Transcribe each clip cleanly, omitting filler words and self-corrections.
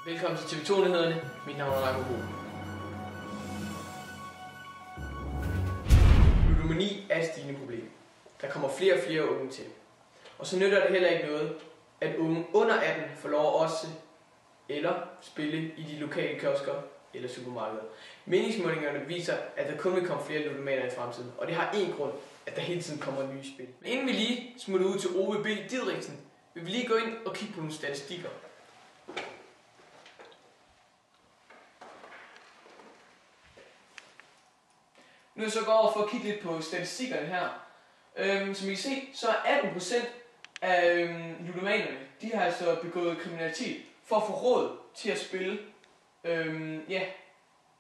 Velkommen til TV2-nyhederne. Mit navn er Rako Bo. Ludomani er et stigende problem. Der kommer flere og flere unge til. Og så nytter det heller ikke noget, at unge under 18 får lov også eller spille i de lokale kiosker eller supermarkeder. Meningsmålingerne viser, at der kun vil komme flere ludomaner i fremtiden. Og det har én grund, at der hele tiden kommer nye spil. Men inden vi lige smutter ud til OVB Didriksen, vil vi lige gå ind og kigge på nogle statistikker. Nu er jeg så gået over for at kigge lidt på statistikkerne her. Som I kan se, så er 18% af ludomanerne, de har altså begået kriminalitet for at få råd til at spille.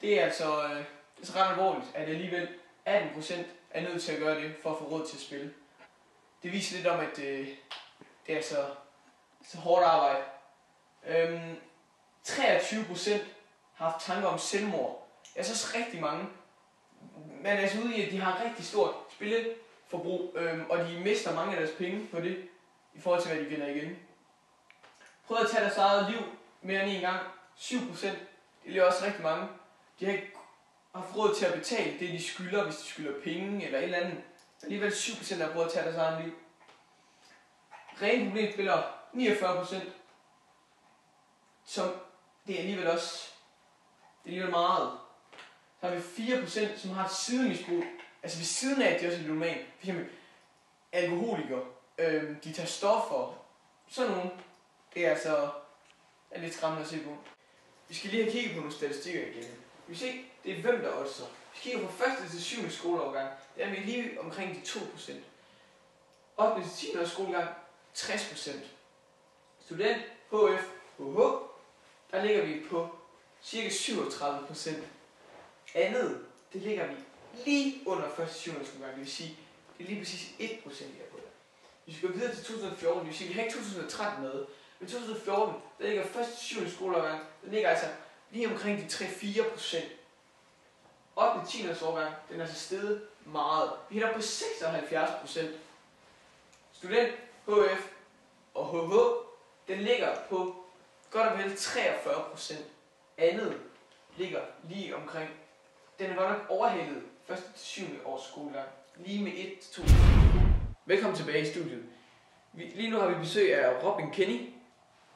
Det er altså ret alvorligt, at alligevel 18% er nødt til at gøre det for at få råd til at spille. Det viser lidt om, at det er så hårdt arbejde. 23% har haft tanker om selvmord. Altså også rigtig mange. Man er altså ude i, at de har rigtig stort spilleforbrug, og de mister mange af deres penge på det, i forhold til hvad de vinder igen. Prøv at tage deres eget liv mere end en gang. 7%, det er også rigtig mange. De har ikke haft råd til at betale det, de skylder, hvis de skylder penge eller et eller andet. Alligevel 7% har prøvet at tage deres eget liv. Rene problemspillere, 49%, som det er alligevel også, det er alligevel meget. Så har vi 4%, som har et sidemisbrug, altså ved siden af, at de også er ludoman. For eksempel alkoholikere, de tager stoffer, sådan nogle. Det er altså lidt skræmmende at se på. Vi skal lige have kigget på nogle statistikker igen. Vi ser, det er hvem der også. Vi kigger fra 1. til 7. skoleårgang, der er vi lige omkring de 2%. 8. til 10. skolegang, 60%. Student, HF, HH, der ligger vi på cirka 37%. Andet, det ligger vi lige under 1. til 7. skolegang, det vil sige, det er lige præcis 1% her på det. Vi skal gå videre til 2014, det vil sige, vi har ikke 2013 med. Men 2014, der ligger 1. til 7. skoleårgang, der ligger altså lige omkring de 3-4%. 8. til 10. årgang, den er altså steget meget. Vi hætter på 76%. Student, HF og HH, den ligger på godt og vel 43%. Andet ligger lige omkring. Den er godt nok overhældet 1. til 7. års skolegang. Lige med 1-2. Velkommen tilbage i studiet. Lige nu har vi besøg af Robin Kenny.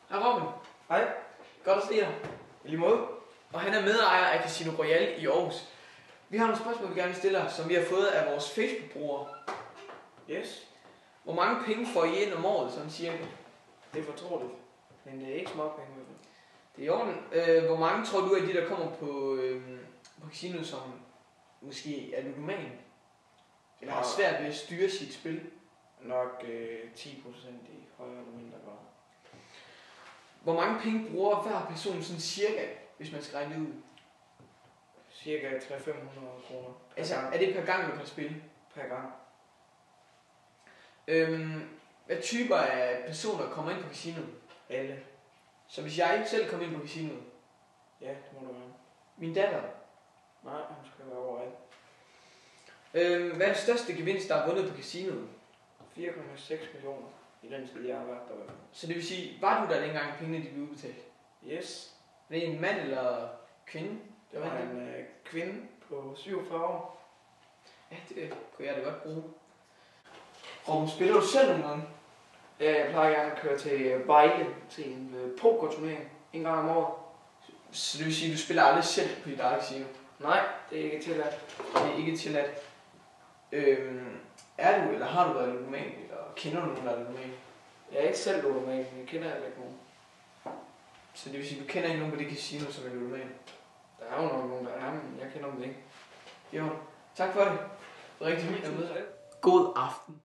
Hej Robin. Hej. Godt at se dig. I lige måde. Og han er medejer af Casino Royale i Aarhus. Vi har nogle spørgsmål, vi gerne vil stille dig, som vi har fået af vores Facebook-brugere. Yes. Hvor mange penge får I ind om året, sådan cirka? Det er fortroligt. Men det er ikke småpenge. Det er i orden. Hvor mange tror du af de, der kommer på casinoet, som måske er ludoman? Eller har svært ved at styre sit spil? Nok 10% i højere eller mindre grad. Hvor mange penge bruger hver person sådan cirka, hvis man skal regne det ud? Cirka 300-500 kroner. Altså, er det per gang eller per spil? Per gang. Hvad typer af personer kommer ind på casinoet? Alle. Så hvis jeg selv kommer ind på casinoet? Ja, det må du være. Min datter? Nej, hun skal være overalt. Hvad er det største gevinst, der er vundet på casinoet? 4,6 millioner i den tid, jeg har været der. Så det vil sige, var du der dengang pengene de blev udbetalt? Yes. Er det en mand eller kvinde? Det var en kvinde på 47 år. Ja, det kunne jeg da godt bruge. Robin, spiller du selv nogle gange? Ja, jeg plejer gerne at køre til Vejle til en pokerturnering en gang om året. Så det vil sige, at du spiller aldrig selv på dit eget casino? Nej, det er ikke tilladt. Det er ikke tilladt. Er du, eller har du været ludoman, eller kender du nogen, der er ludoman? Jeg er ikke selv ludoman, men jeg kender heller ikke nogen. Så det vil sige, at du kender ikke nogen på det casino, som er ludoman? Der er jo nok nogen, der er, men jeg kender dem ikke. Jo, tak for det. Det var rigtig hyggeligt at møde dig. God aften.